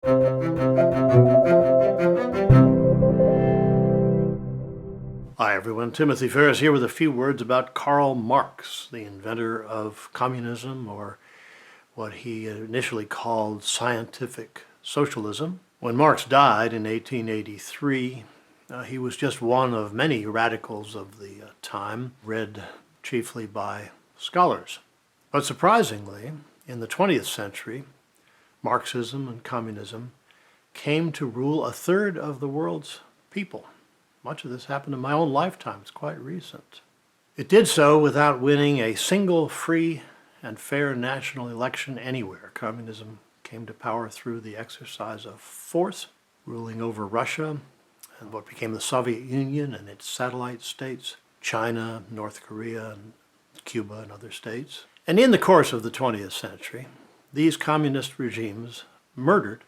Hi everyone, Timothy Ferris here with a few words about Karl Marx, the inventor of communism, or what he initially called scientific socialism. When Marx died in 1883, he was just one of many radicals of the time, read chiefly by scholars. But surprisingly, in the 20th century, Marxism and communism came to rule a third of the world's people. Much of this happened in my own lifetime. It's quite recent. It did so without winning a single free and fair national election anywhere. Communism came to power through the exercise of force, ruling over Russia and what became the Soviet Union and its satellite states, China, North Korea, and Cuba and other states. And in the course of the 20th century, these communist regimes murdered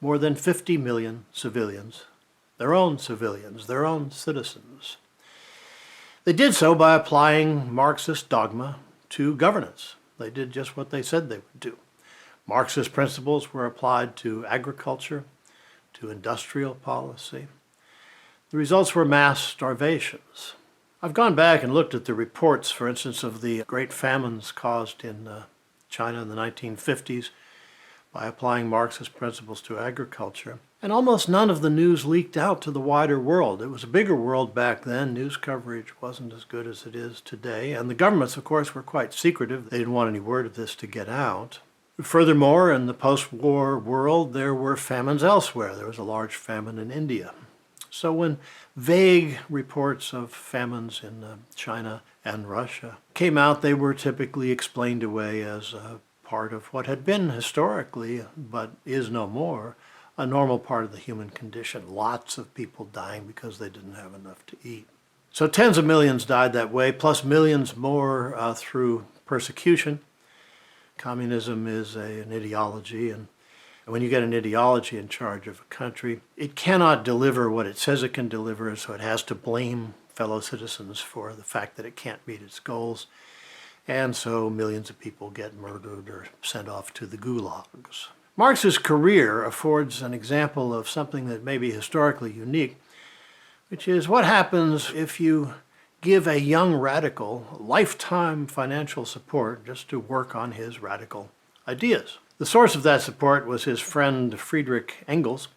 more than 50 million civilians, their own citizens. They did so by applying Marxist dogma to governance. They did just what they said they would do. Marxist principles were applied to agriculture, to industrial policy. The results were mass starvations. I've gone back and looked at the reports, for instance, of the great famines caused in China in the 1950s by applying Marxist principles to agriculture. And almost none of the news leaked out to the wider world. It was a bigger world back then. News coverage wasn't as good as it is today. And the governments, of course, were quite secretive. They didn't want any word of this to get out. Furthermore, in the post-war world, there were famines elsewhere. There was a large famine in India. So when vague reports of famines in China and Russia came out, they were typically explained away as part of what had been historically, but is no more, a normal part of the human condition. Lots of people dying because they didn't have enough to eat. So tens of millions died that way, plus millions more through persecution. Communism is an ideology, and when you get an ideology in charge of a country, it cannot deliver what it says it can deliver, so it has to blame fellow citizens for the fact that it can't meet its goals. And so millions of people get murdered or sent off to the gulags. Marx's career affords an example of something that may be historically unique, which is what happens if you give a young radical lifetime financial support just to work on his radical ideas. The source of that support was his friend Friedrich Engels,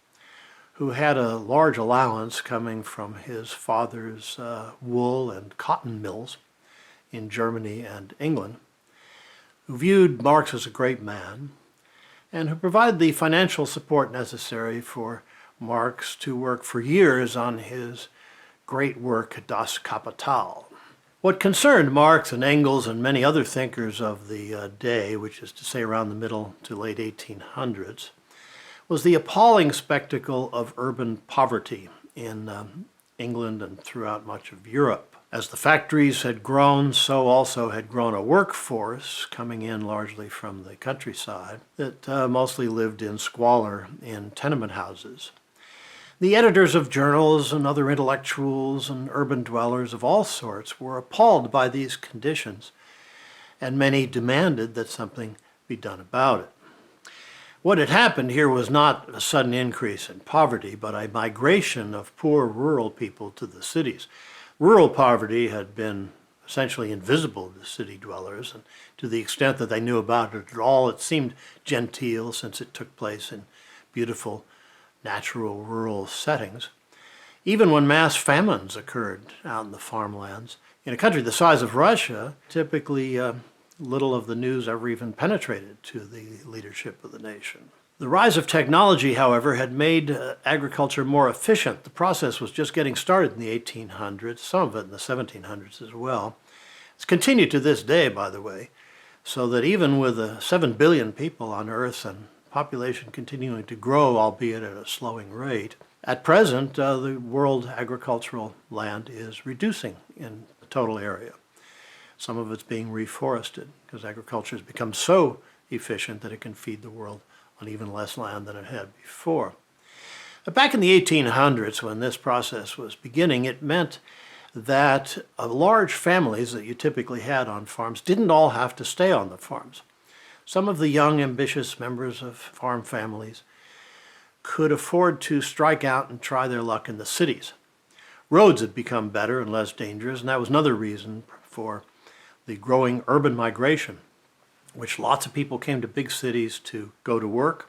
who had a large allowance coming from his father's wool and cotton mills in Germany and England, who viewed Marx as a great man and who provided the financial support necessary for Marx to work for years on his great work, Das Kapital. What concerned Marx and Engels and many other thinkers of the day, which is to say around the middle to late 1800s, was the appalling spectacle of urban poverty in England and throughout much of Europe. As the factories had grown, so also had grown a workforce coming in largely from the countryside that mostly lived in squalor in tenement houses. The editors of journals and other intellectuals and urban dwellers of all sorts were appalled by these conditions, and many demanded that something be done about it. What had happened here was not a sudden increase in poverty, but a migration of poor rural people to the cities. Rural poverty had been essentially invisible to city dwellers, and to the extent that they knew about it at all, it seemed genteel since it took place in beautiful, natural rural settings. Even when mass famines occurred out in the farmlands, in a country the size of Russia, typically little of the news ever even penetrated to the leadership of the nation. The rise of technology, however, had made agriculture more efficient. The process was just getting started in the 1800s, some of it in the 1700s as well. It's continued to this day, by the way, so that even with 7 billion people on Earth and population continuing to grow, albeit at a slowing rate, at present the world agricultural land is reducing in the total area. Some of it's being reforested because agriculture has become so efficient that it can feed the world on even less land than it had before. But back in the 1800s, when this process was beginning, it meant that large families that you typically had on farms didn't all have to stay on the farms. Some of the young, ambitious members of farm families could afford to strike out and try their luck in the cities. Roads had become better and less dangerous, and that was another reason for the growing urban migration, which lots of people came to big cities to go to work.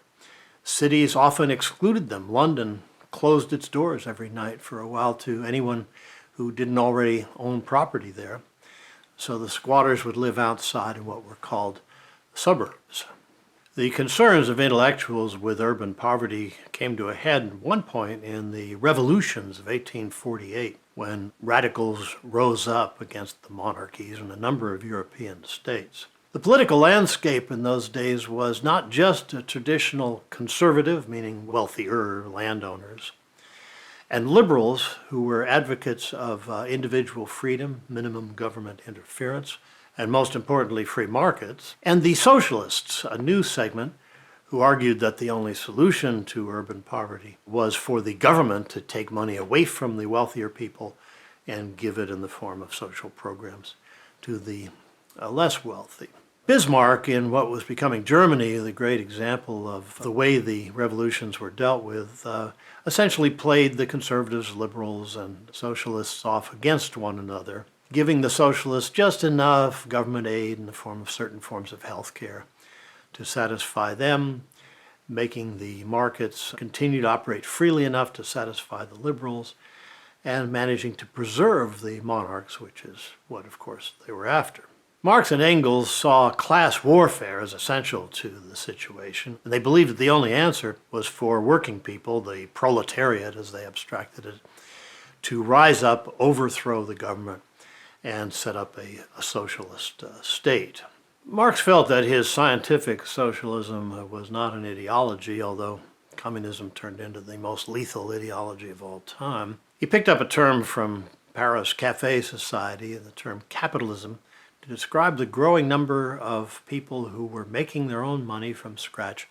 Cities often excluded them. London closed its doors every night for a while to anyone who didn't already own property there. So the squatters would live outside in what were called suburbs. The concerns of intellectuals with urban poverty came to a head at one point in the revolutions of 1848, when radicals rose up against the monarchies in a number of European states. The political landscape in those days was not just a traditional conservative, meaning wealthier landowners, and liberals who were advocates of individual freedom, minimum government interference, and most importantly, free markets, and the socialists, a new segment, who argued that the only solution to urban poverty was for the government to take money away from the wealthier people and give it in the form of social programs to the less wealthy. Bismarck, in what was becoming Germany, the great example of the way the revolutions were dealt with, essentially played the conservatives, liberals, and socialists off against one another, giving the socialists just enough government aid in the form of certain forms of health care to satisfy them, making the markets continue to operate freely enough to satisfy the liberals, and managing to preserve the monarchs, which is what, of course, they were after. Marx and Engels saw class warfare as essential to the situation, and they believed that the only answer was for working people, the proletariat as they abstracted it, to rise up, overthrow the government, and set up a socialist state. Marx felt that his scientific socialism was not an ideology, although communism turned into the most lethal ideology of all time. He picked up a term from Paris Café Society, the term capitalism, to describe the growing number of people who were making their own money from scratch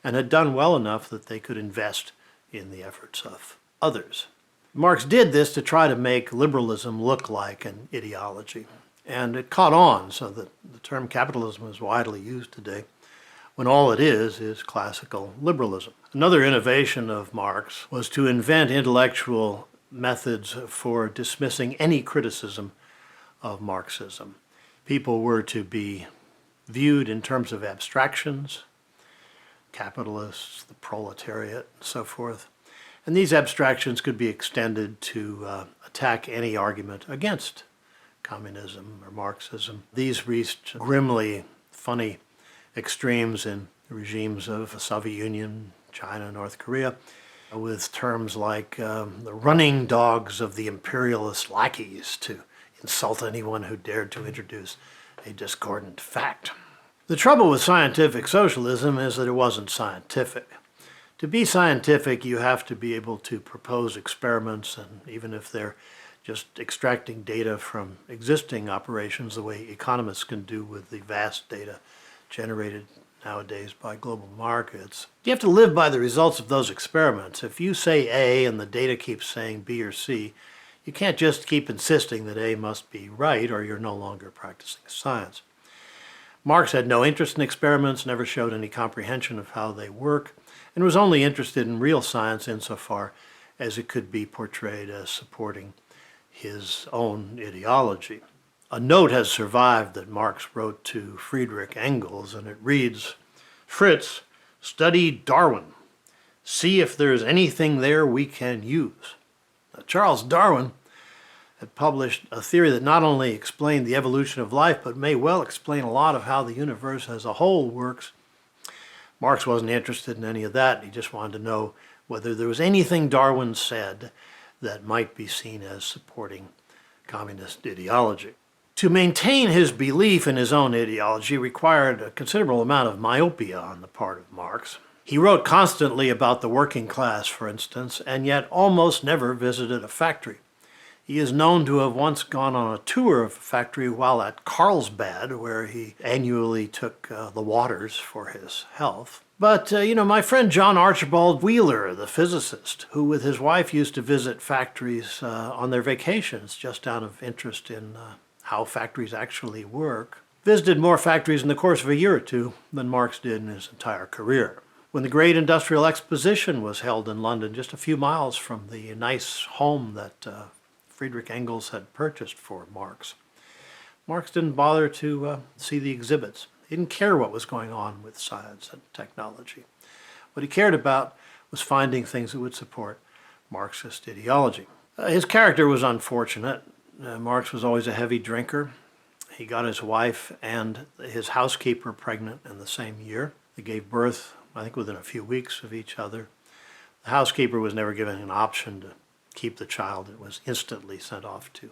and had done well enough that they could invest in the efforts of others. Marx did this to try to make liberalism look like an ideology, and it caught on so that the term capitalism is widely used today when all it is classical liberalism. Another innovation of Marx was to invent intellectual methods for dismissing any criticism of Marxism. People were to be viewed in terms of abstractions, capitalists, the proletariat, and so forth. And these abstractions could be extended to attack any argument against communism or Marxism. These reached grimly funny extremes in the regimes of the Soviet Union, China, North Korea, with terms like the running dogs of the imperialist lackeys to insult anyone who dared to introduce a discordant fact. The trouble with scientific socialism is that it wasn't scientific. To be scientific, you have to be able to propose experiments, and even if they're just extracting data from existing operations the way economists can do with the vast data generated nowadays by global markets, you have to live by the results of those experiments. If you say A and the data keeps saying B or C, you can't just keep insisting that A must be right or you're no longer practicing science. Marx had no interest in experiments, never showed any comprehension of how they work, and was only interested in real science insofar as it could be portrayed as supporting his own ideology. A note has survived that Marx wrote to Friedrich Engels, and it reads, "Fritz, study Darwin. See if there's anything there we can use." Now, Charles Darwin had published a theory that not only explained the evolution of life, but may well explain a lot of how the universe as a whole works. Marx wasn't interested in any of that. He just wanted to know whether there was anything Darwin said that might be seen as supporting communist ideology. To maintain his belief in his own ideology required a considerable amount of myopia on the part of Marx. He wrote constantly about the working class, for instance, and yet almost never visited a factory. He is known to have once gone on a tour of a factory while at Carlsbad, where he annually took the waters for his health. But, my friend John Archibald Wheeler, the physicist, who with his wife used to visit factories on their vacations just out of interest in how factories actually work, visited more factories in the course of a year or two than Marx did in his entire career. When the Great Industrial Exposition was held in London, just a few miles from the nice home that Friedrich Engels had purchased for Marx, Marx didn't bother to see the exhibits. He didn't care what was going on with science and technology. What he cared about was finding things that would support Marxist ideology. His character was unfortunate. Marx was always a heavy drinker. He got his wife and his housekeeper pregnant in the same year. They gave birth, I think, within a few weeks of each other. The housekeeper was never given an option to keep the child. It was instantly sent off to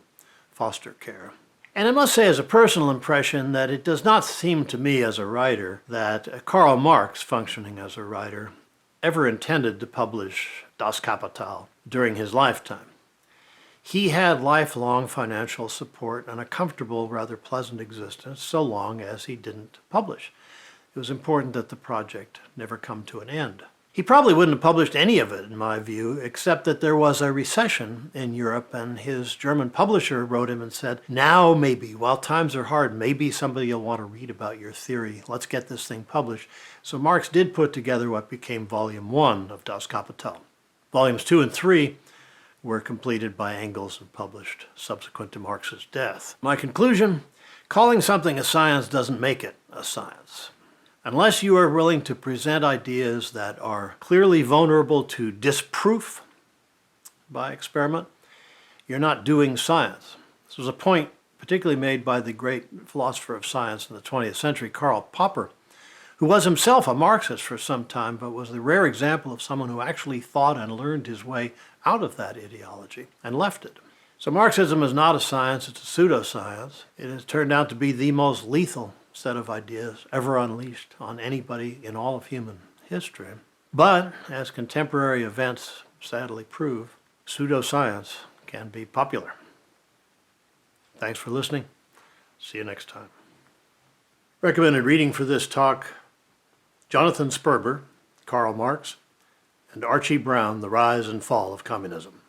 foster care. And I must say, as a personal impression, that it does not seem to me as a writer that Karl Marx, functioning as a writer, ever intended to publish Das Kapital during his lifetime. He had lifelong financial support and a comfortable, rather pleasant existence so long as he didn't publish. It was important that the project never come to an end. He probably wouldn't have published any of it, in my view, except that there was a recession in Europe, and his German publisher wrote him and said, now maybe, while times are hard, maybe somebody will want to read about your theory. Let's get this thing published. So Marx did put together what became Volume 1 of Das Kapital. Volumes 2 and 3 were completed by Engels and published subsequent to Marx's death. My conclusion, calling something a science doesn't make it a science. Unless you are willing to present ideas that are clearly vulnerable to disproof by experiment, you're not doing science. This was a point particularly made by the great philosopher of science in the 20th century, Karl Popper, who was himself a Marxist for some time, but was the rare example of someone who actually thought and learned his way out of that ideology and left it. So Marxism is not a science, it's a pseudoscience. It has turned out to be the most lethal set of ideas ever unleashed on anybody in all of human history. But, as contemporary events sadly prove, pseudoscience can be popular. Thanks for listening. See you next time. Recommended reading for this talk, Jonathan Sperber, Karl Marx, and Archie Brown, The Rise and Fall of Communism.